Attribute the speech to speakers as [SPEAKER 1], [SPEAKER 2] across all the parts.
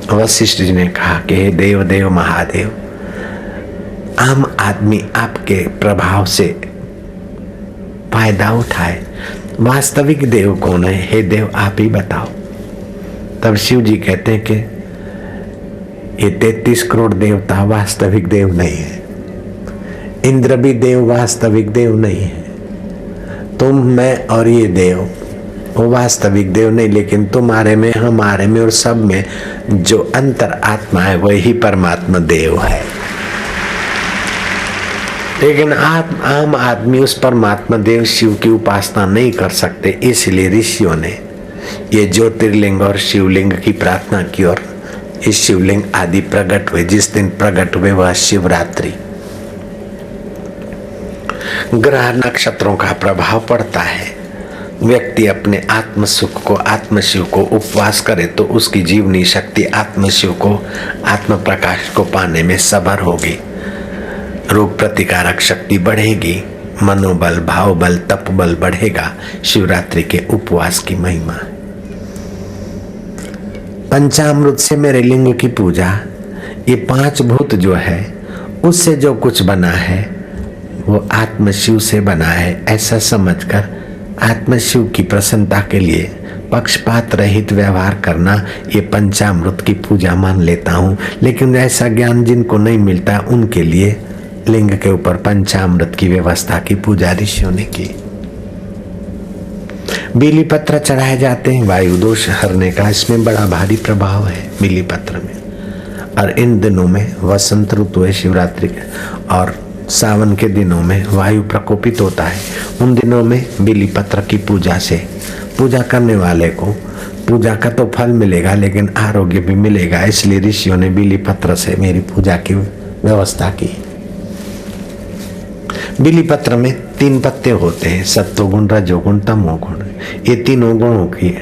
[SPEAKER 1] वशिष्ठ जी ने कहा कि हे देव देव महादेव, आम आदमी आपके प्रभाव से फायदा उठाए, वास्तविक देव कौन है? हे देव आप ही बताओ। तब शिव जी कहते हैं कि ये 33 करोड़ देवता वास्तविक देव नहीं है, इंद्र भी देव वास्तविक देव नहीं है, तुम मैं और ये देव वो वास्तविक देव नहीं, लेकिन तुम्हारे में हमारे में और सब में जो अंतर आत्मा है वही परमात्मा देव है। लेकिन आम आदमी उस परमात्मा देव शिव की उपासना नहीं कर सकते, इसलिए ऋषियों ने ये ज्योतिर्लिंग और शिवलिंग की प्रार्थना की और इस शिवलिंग आदि प्रकट हुए। जिस दिन प्रकट हुए वह शिवरात्रि। ग्रह नक्षत्रों का प्रभाव पड़ता है। व्यक्ति अपने आत्म सुख को, आत्म शिव को उपवास करे तो उसकी जीवनी शक्ति आत्म शिव को, आत्म प्रकाश को पाने में सबर होगी। रोग प्रतिकारक शक्ति बढ़ेगी, मनोबल, भाव बल, तप बल बढ़ेगा। शिवरात्रि के उपवास की महिमा। पंचामृत से मेरे लिंग की पूजा, ये 5 भूत जो है उससे जो कुछ बना है वो आत्म शिव से बना है, ऐसा समझकर आत्म शिव की प्रसन्नता के लिए पक्षपात रहित व्यवहार करना ये पंचामृत की पूजा मान लेता हूँ। लेकिन ऐसा ज्ञान जिनको नहीं मिलता उनके लिए लिंग के ऊपर पंचामृत की व्यवस्था की पूजा ऋषियों ने की। बीली पत्र चढ़ाए जाते हैं वायु दोष हरने का, इसमें बड़ा भारी प्रभाव है बीली पत्र में। और इन दिनों में वसंत ऋतु है, शिवरात्रि के और सावन के दिनों में वायु प्रकोपित होता है। उन दिनों में बीली पत्र की पूजा से पूजा करने वाले को पूजा का तो फल मिलेगा लेकिन आरोग्य भी मिलेगा, इसलिए ऋषियों ने बीली पत्र से मेरी पूजा की व्यवस्था की। बीली पत्र में 3 पत्ते होते हैं, सत्वगुण, रजोगुण, तमोगुण। ये तीनों गुणों की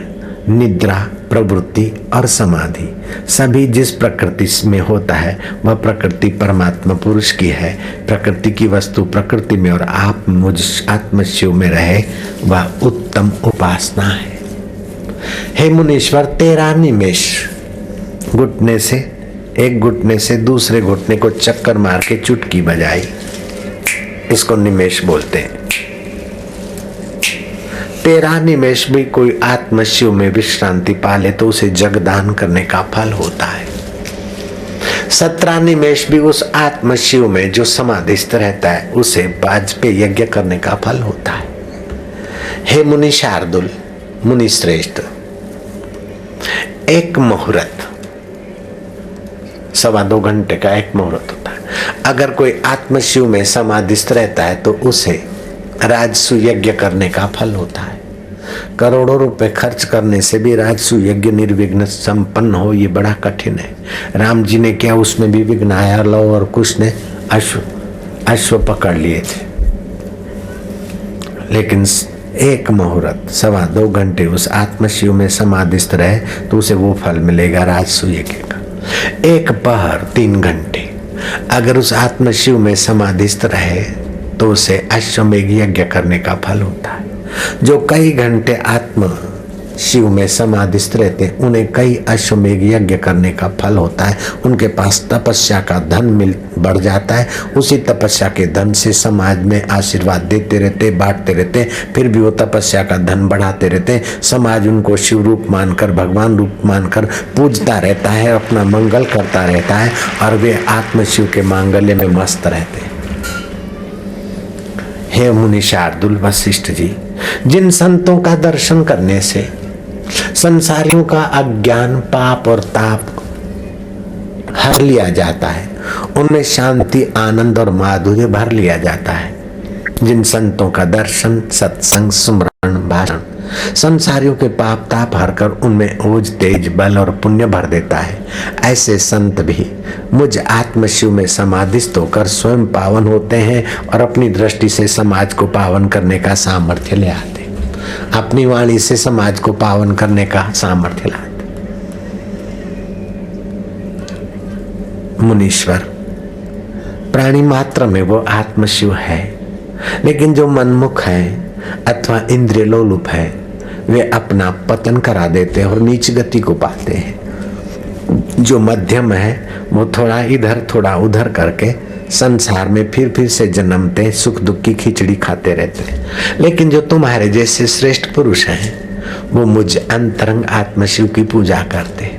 [SPEAKER 1] निद्रा, प्रवृत्ति और समाधि सभी जिस प्रकृति में होता है वह प्रकृति परमात्मा पुरुष की है। प्रकृति की वस्तु प्रकृति में और आप मुझ आत्मशिव में रहे, वह उत्तम उपासना है। हे मुनीश्वर, तेरा निमेष घुटने से, एक घुटने से दूसरे घुटने को चक्कर मार के चुटकी बजाई, इसको निमेष बोलते हैं। तेरा निमेष भी कोई आत्मशिव में विश्रांति पाले तो उसे जगदान करने का फल होता है। 17 निमेष भी उस आत्मशिव में जो समाधिस्थ रहता है उसे वाजपेय यज्ञ करने का फल होता है। हे मुनि शार्दुल, मुनि श्रेष्ठ, एक मुहूर्त 2.25 घंटे का एक मुहूर्त होता है। अगर कोई आत्मशिव में समाधिस्थ रहता है तो उसे राजसु यज्ञ करने का फल होता है। करोड़ों रुपए खर्च करने से भी राजसु यज्ञ निर्विघ्न संपन्न हो ये बड़ा कठिन है। राम जी ने क्या, उसमें भी विघ्न आया। लव और कुश ने अश्व पकड़ लिए थे, लेकिन एक मुहूर्त 2.25 घंटे उस आत्मशिव में समाधिस्थ रहे तो उसे वो फल मिलेगा राजसु यज्ञ का। एक पहर 3 घंटे अगर उस आत्मशिव में समाधिस्थ रहे तो उसे अश्वमेघ यज्ञ करने का फल होता है। जो कई घंटे आत्म शिव में समाधिस्थ रहते उन्हें कई अश्वमेघ यज्ञ करने का फल होता है। उनके पास तपस्या का धन बढ़ जाता है। उसी तपस्या के धन से समाज में आशीर्वाद देते रहते, बांटते रहते, फिर भी वो तपस्या का धन बढ़ाते रहते। समाज उनको शिव रूप मानकर, भगवान रूप मानकर पूजता रहता है, अपना मंगल करता रहता है और वे आत्म शिव के मांगल्य में मस्त रहते हैं। हे मुनि शार्दुल, वशिष्ठ जी, जिन संतों का दर्शन करने से संसारियों का अज्ञान, पाप और ताप हर लिया जाता है, उनमें शांति, आनंद और माधुर्य भर लिया जाता है। जिन संतों का दर्शन, सत्संग, सुमरण, भाषण संसारियों के पाप ताप हरकर उनमें ओज, तेज, बल और पुण्य भर देता है, ऐसे संत भी मुझ आत्मशिव में समाधिस्थ होकर स्वयं पावन होते हैं और अपनी दृष्टि से समाज को पावन करने का सामर्थ्य ले आते हैं। अपनी वाणी से समाज को पावन करने का सामर्थ्य लाते। मुनीश्वर, प्राणी मात्र में वो आत्मशिव है, लेकिन जो मनमुख है अथवा इंद्रिय लोलुप है वे अपना पतन करा देते हैं और नीच गति को पाते हैं। जो मध्यम है वो थोड़ा इधर थोड़ा उधर करके संसार में फिर से जन्मते, सुख दुख की खिचड़ी खाते रहते। लेकिन जो तुम्हारे जैसे श्रेष्ठ पुरुष हैं वो मुझ अंतरंग आत्मशिव की पूजा करते।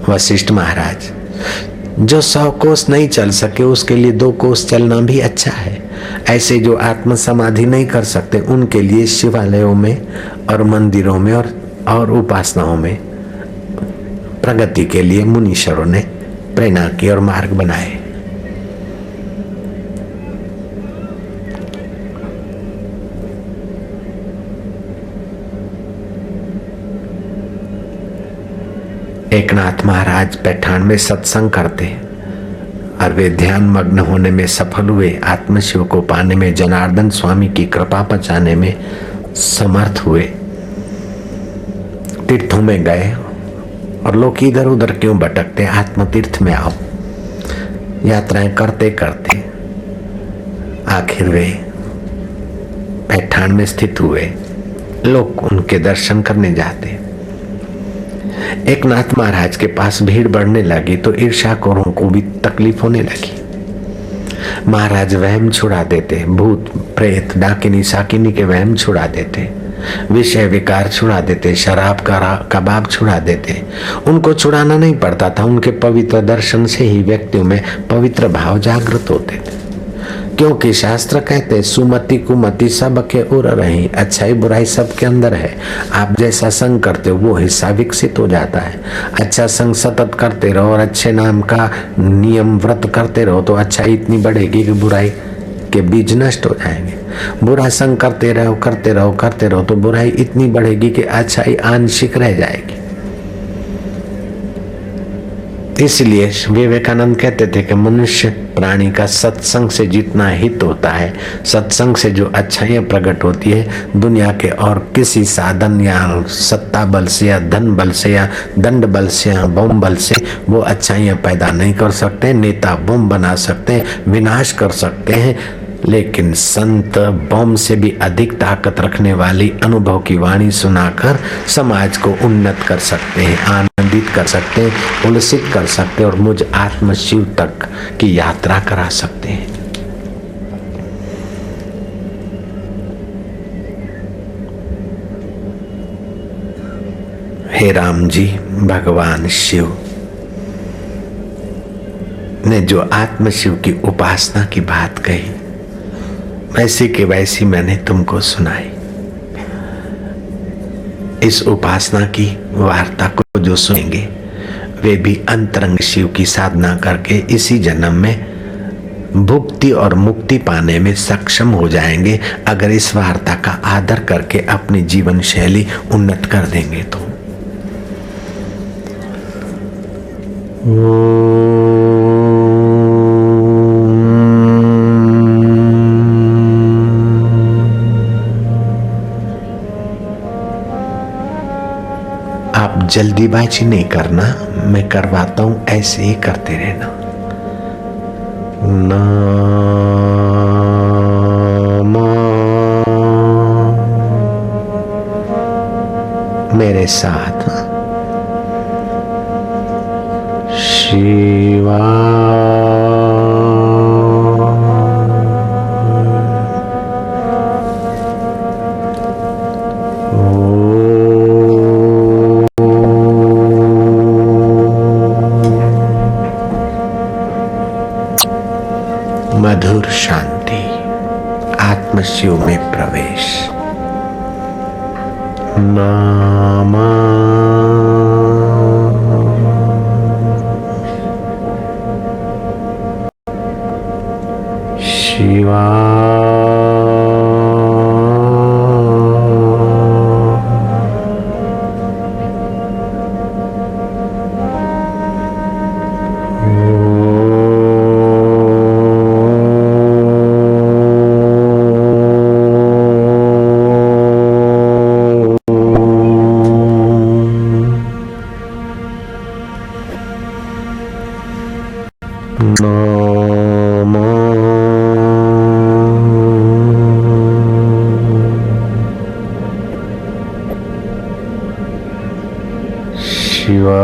[SPEAKER 1] वशिष्ठ महाराज, जो 100 कोस नहीं चल सके उसके लिए 2 कोस चलना भी अच्छा है। ऐसे जो आत्म समाधि नहीं कर सकते उनके लिए शिवालयों में और मंदिरों में और उपासनाओं में प्रगति के लिए मुनीश्वरों ने प्रेरणा की और मार्ग बनाए। एकनाथ महाराज पैठान में सत्संग करते और वे ध्यान मग्न होने में सफल हुए, आत्मशिव को पाने में, जनार्दन स्वामी की कृपा पचाने में समर्थ हुए। तीर्थों में गए और लोग इधर उधर क्यों भटकते, आत्म तीर्थ में आओ। यात्राएं करते करते आखिर वे पैठान में स्थित हुए। लोग उनके दर्शन करने जाते। एकनाथ महाराज के पास भीड़ बढ़ने लगी तो ईर्ष्याखोरों को भी तकलीफ होने लगी। महाराज वहम छुड़ा देते, भूत प्रेत डाकिनी साकिनी के वहम छुड़ा देते, विषय विकार छुड़ा देते, शराब कबाब छुड़ा देते। उनको छुड़ाना नहीं पड़ता था, उनके पवित्र दर्शन से ही व्यक्तियों में पवित्र भाव जागृत होते थे। क्योंकि शास्त्र कहते हैं सुमति कुमति सब के उर रही, अच्छाई बुराई सबके अंदर है। आप जैसा संग करते हो वो हिस्सा विकसित हो जाता है। अच्छा संग सतत करते रहो और अच्छे नाम का नियम व्रत करते रहो तो अच्छाई इतनी बढ़ेगी कि बुराई के बीज नष्ट हो जाएंगे। बुरा संग करते रहो तो बुराई इतनी बढ़ेगी कि अच्छाई आंशिक रह जाएगी। इसलिए विवेकानंद कहते थे कि मनुष्य प्राणी का सत्संग से जितना हित होता है, सत्संग से जो अच्छाइयाँ प्रकट होती है, दुनिया के और किसी साधन या सत्ता बल से या धन बल से या दंड बल से या बम बल से वो अच्छाइयाँ पैदा नहीं कर सकते। नेता बम बना सकते हैं, विनाश कर सकते हैं, लेकिन संत बम से भी अधिक ताकत रखने वाली अनुभव की वाणी सुनाकर समाज को उन्नत कर सकते हैं, आनंदित कर सकते हैं, उल्लसित कर सकते हैं और मुझ आत्मशिव तक की यात्रा करा सकते हैं। हे राम जी, भगवान शिव ने जो आत्मशिव की उपासना की बात कही वैसी की वैसी मैंने तुमको सुनाई। इस उपासना की वार्ता को जो सुनेंगे वे भी अंतरंग शिव की साधना करके इसी जन्म में भुक्ति और मुक्ति पाने में सक्षम हो जाएंगे, अगर इस वार्ता का आदर करके अपनी जीवन शैली उन्नत कर देंगे तो। आप जल्दीबाजी नहीं करना, मैं करवाता हूं, ऐसे ही करते रहना। मेरे साथ शिवा मधुर शांति, आत्मशिव में प्रवेश। नामा शिवा शिवा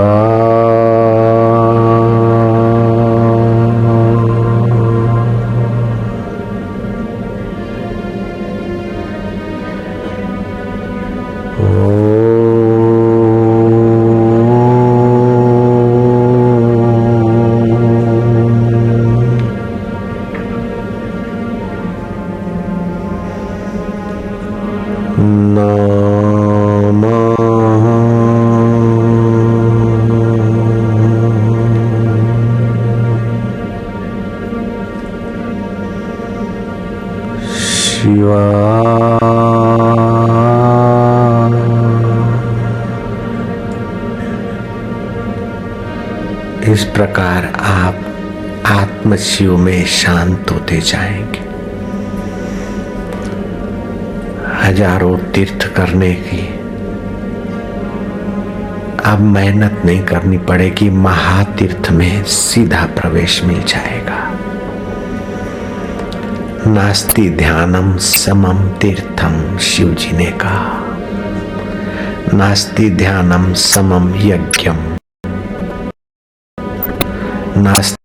[SPEAKER 1] इस प्रकार आप आत्मशिव में शांत होते जाएंगे। हजारों तीर्थ करने की अब मेहनत नहीं करनी पड़ेगी, महातीर्थ में सीधा प्रवेश मिल जाएगा। नास्ति ध्यानम समम तीर्थम, शिव जी ने कहा। नास्ति ध्यानम समम यज्ञम, नास्ति